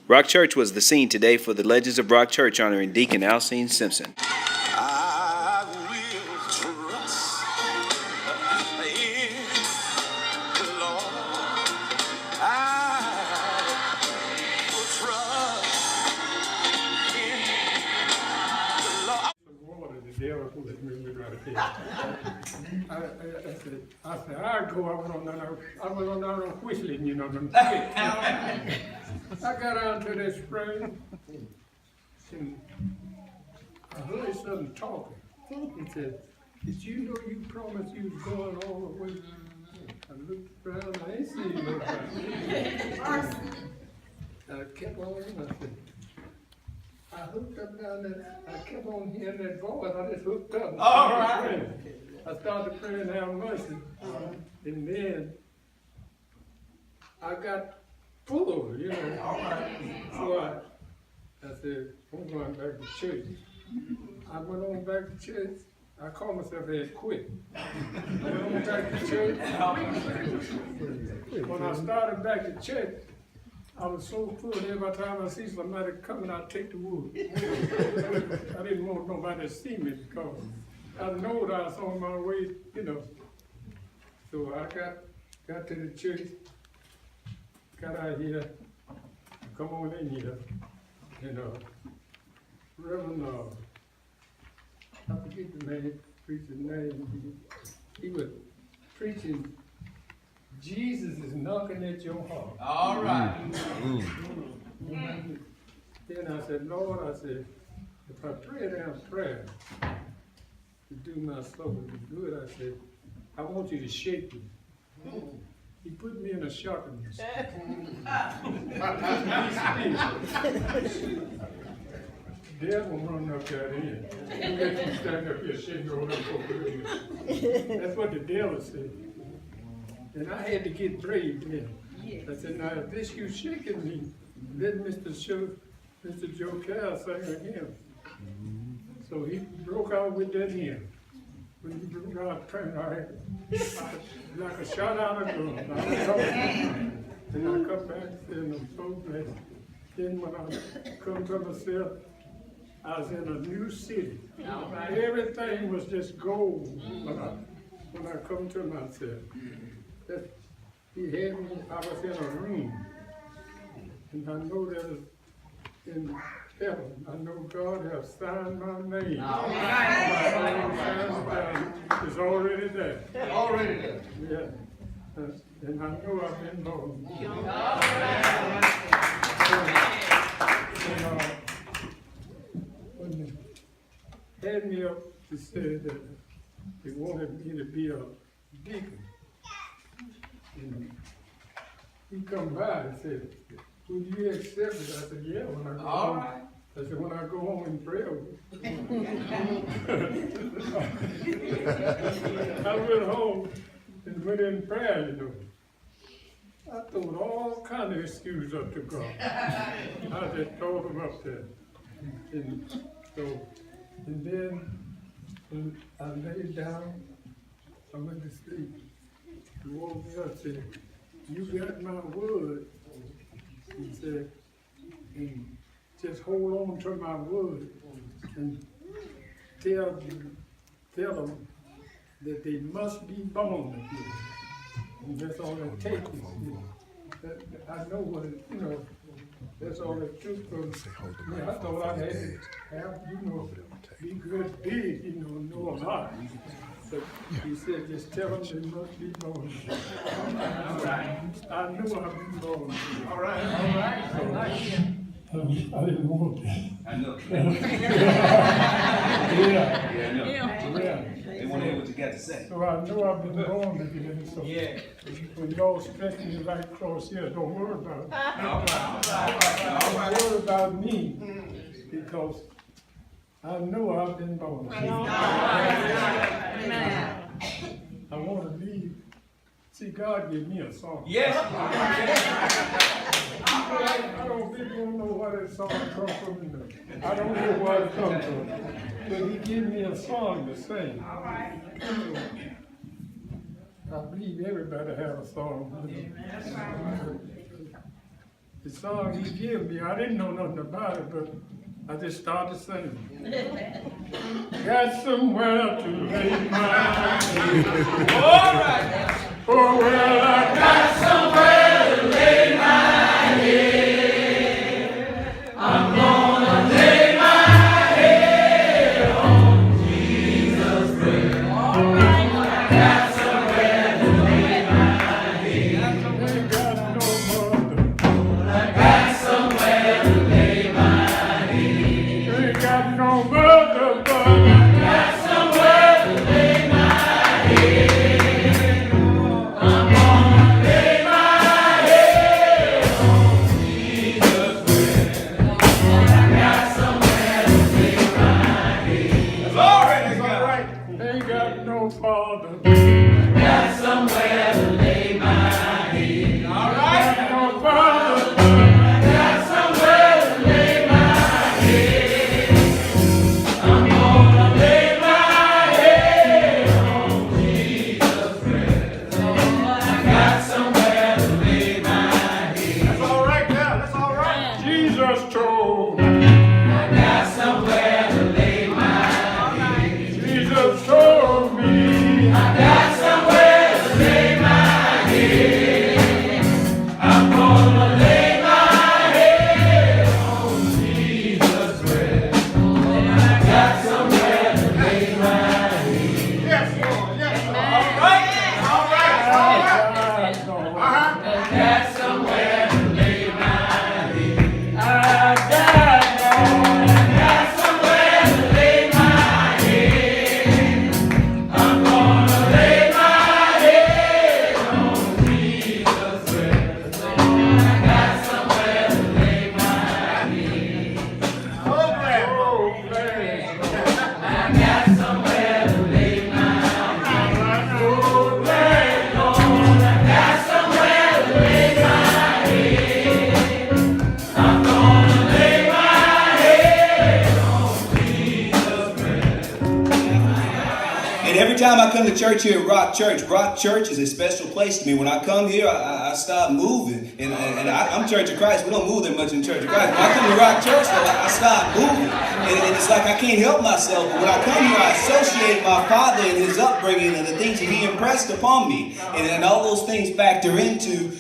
Rock Church was the scene today for the Legends of Rock Church honoring Deacon Simpson. I will trust in the Lord. I will trust in the Lord. Water, the devil was really right there. I said, I go. I went on down whistling, you know. I got out to this spring, and I heard something talking. He said, "Did you know you promised you was going all the way?" I looked around, I ain't seen nobody. I kept on, I said, I hooked up down there. I kept on hearing that voice. I just hooked up. All right. I started praying how mercy. And then I got full, you know. All right. So I said, I'm going back to church. I went on back to church. I called myself had quit. I went on back to church. When I started back to church, I was so full every time I see somebody coming, I'd take the wood. I didn't want nobody to see me because I know that I was on my way, you know. So I got to the church, got out here, come on in here, you know. Reverend, I forget the name, preacher's name, he was preaching, Jesus is knocking at your heart. All right. Then I said, Lord, I said, if I pray down prayer to do my soul to be good, I said, I want you to shake me. He put me in a shocking devil run up that end. You let you stand up here shaking all that over. That's what the devil said. And I had to get brave then. I said, now if this you shaking me, let Mr. Joe Carroll sing a hymn. So he broke out with that hymn. When he broke out praying, I had like a shot out of a gun. And I come back and I'm so blessed. Then when I come to myself, I was in a new city. Everything was just gold when I come to myself. He had me, I was in a room, and I know that in heaven, I know God has signed my name. It's already there. Already there. Yeah, and I know I've been born. When they had me up to say that they wanted me to be a deacon. And he come by and said, "Would you accept it?" I said, "Yeah." When I go home, right. I said, "When I go home and pray." I went home and went in prayer, you know. I threw all kind of excuses up to God. I just told him up there. And then when I laid down, I went to sleep. He woke me up and said, "You got my word." He said, "And just hold on to my word and tell them that they must be born again." And that's all it takes. I know what it, you know, that's all it took for me. I thought I had to have, you know, be good big, you know a lot. But he said, just tell them they must be born. I knew I'd be born. All right. I didn't want that. I know. Yeah. Yeah, I know. Yeah. They want to hear what you got to say. So I know I've been born again. So when y'all stretch me right across here, don't worry about it. Don't worry about me, because I know I've been born again. I want to be. See, God gave me a song. Yes. I don't really know where that song comes from. I don't know where it comes from. But he gave me a song to sing. I believe everybody has a song. the song he gave me, I didn't know nothing about it, but I just started singing. Got somewhere to lay my head. All right. Oh, well, I got somewhere to lay my head. I'm gonna lay my head on Jesus' breast. All right. I got somewhere to lay my head. Ain't got no mother. I got somewhere to lay my head. Ain't got no mother, but I got somewhere to lay my head. I'm gonna lay my head on Jesus' breast. I got somewhere to lay my head. That's all right. That's all right. Ain't got no father. Got somewhere to lay my head. All right. Got no father. Got somewhere to lay my head. I'm gonna lay my head on Jesus' breast. I got somewhere to lay my head. That's all right now. That's all right. Jesus told me. I got somewhere to lay my head. Jesus told me. I got somewhere to lay my head. I'm gonna lay my head on Jesus' breast. I got somewhere to lay my head. Yes, Lord. Yes, Lord. All right. All right. All right. I got somewhere to lay my head. I got somewhere to lay my head. I'm gonna lay my head on Jesus' breast. I got somewhere to lay my head. Oh, glad. I got somewhere to lay my head. Oh, glad, Lord. I got somewhere to lay my head. I'm gonna lay my head on Jesus' breast. And every time I come to church here at Rock Church is a special place to me. When I come here, I start moving. And I'm Church of Christ. We don't move that much in Church of Christ. When I come to Rock Church, though, I start moving. And it's like I can't help myself. But when I come here, I associate my father and his upbringing and the things that he impressed upon me. And all those things factor into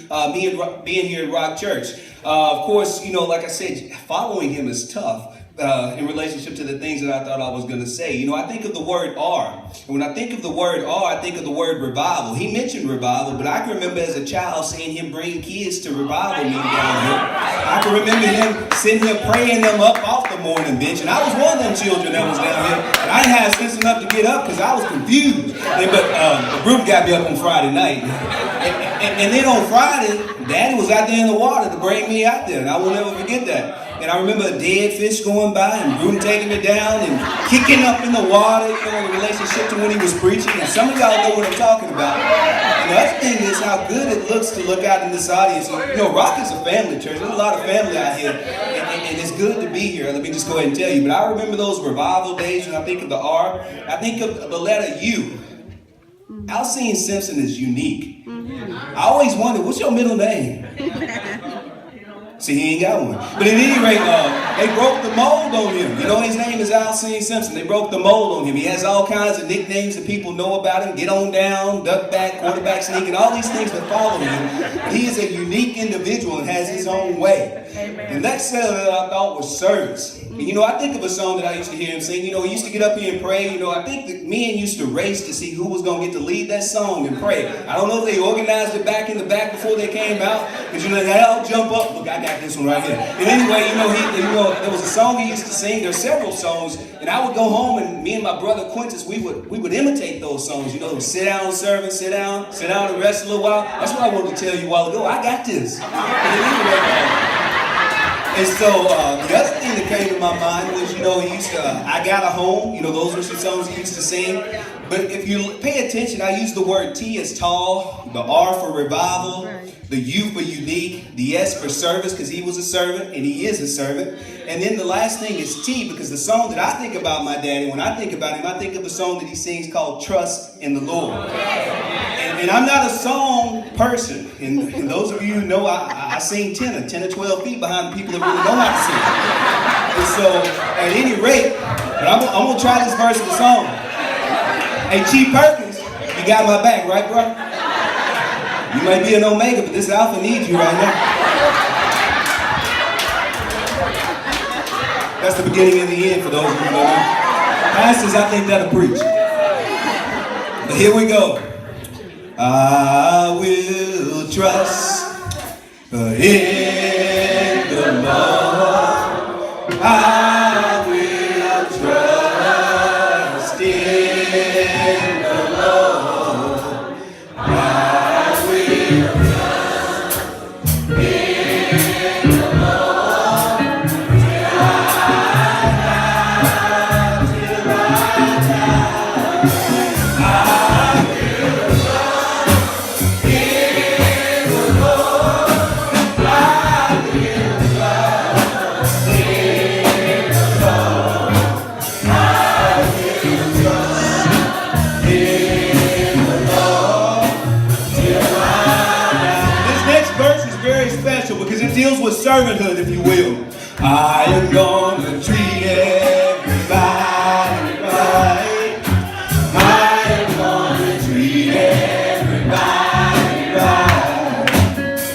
being here at Rock Church. Of course, like I said, following him is tough. In relationship to the things that I thought I was going to say. I think of the word R. And when I think of the word R, I think of the word revival. He mentioned revival, but I can remember as a child seeing him bring kids to revival meeting down here. I can remember him sitting here praying them up off the morning bench. And I was one of them children that was down here. And I didn't have sense enough to get up because I was confused. But the group got me up on Friday night. And then on Friday, Daddy was out there in the water to bring me out there. And I will never forget that. And I remember a dead fish going by and Bruton taking me down and kicking up in the water, in relationship to when he was preaching. And some of y'all know what I'm talking about. And the other thing is how good it looks to look out in this audience. Rock is a family church. There's a lot of family out here. And it's good to be here. Let me just go ahead and tell you. But I remember those revival days when I think of the R. I think of the letter U. Alcine Simpson is unique. I always wondered, what's your middle name? See, he ain't got one. But at any rate, they broke the mold on him. His name is Alcine Simpson. They broke the mold on him. He has all kinds of nicknames that people know about him. Get on down, duck back, quarterback sneak, and all these things that follow him. He is a unique individual and has his own way. The next set that I thought was service. And I think of a song that I used to hear him sing. He used to get up here and pray. I think that men used to race to see who was going to get to lead that song and pray. I don't know if they organized it back in the back before they came out. But they all jump up. Look, I got this one right here. And anyway, there was a song he used to sing. There's several songs. And I would go home and me and my brother Quintus, we would imitate those songs. Sit down, servant, sit down and rest a little while. That's what I wanted to tell you a while ago. I got this. And so the other thing that came to my mind was, he used to, I Got a Home. Those were some songs he used to sing. But if you pay attention, I use the word T as tall, the R for revival, the U for unique, the S for service because he was a servant and he is a servant. And then the last thing is T because the song that I think about my daddy, when I think about him, I think of a song that he sings called Trust in the Lord. And I'm not a song person. And those of you who know, I sing 10 or 12 feet behind the people that really know how to sing. And so, at any rate, but I'm gonna try this verse of the song. Hey, Chief Perkins, you got my back, right, bro? You may be an Omega, but this Alpha needs you right now. That's the beginning and the end for those of you who don't know. Pastors, I think that'll preach. But here we go. I will trust in the Lord. I will trust in the Lord. I will trust in the Lord till I die, till I die. I will trust in the Lord. I will trust in the Lord. I will trust in the Lord till I die. This next verse is very special because it deals with servanthood, if you will. I am gonna treat everybody right. I am gonna treat everybody right.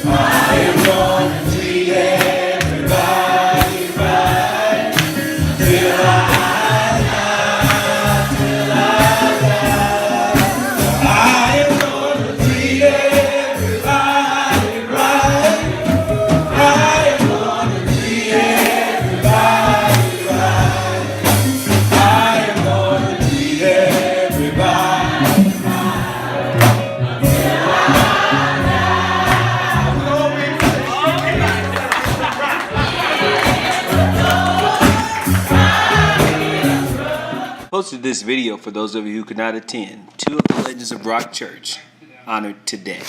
I am gonna treat everybody right till I die, till I die. I am gonna treat everybody right. I am gonna treat everybody right. I am gonna treat everybody Posted this video for those of you who could not attend. Two of the legends of Rock Church honored today.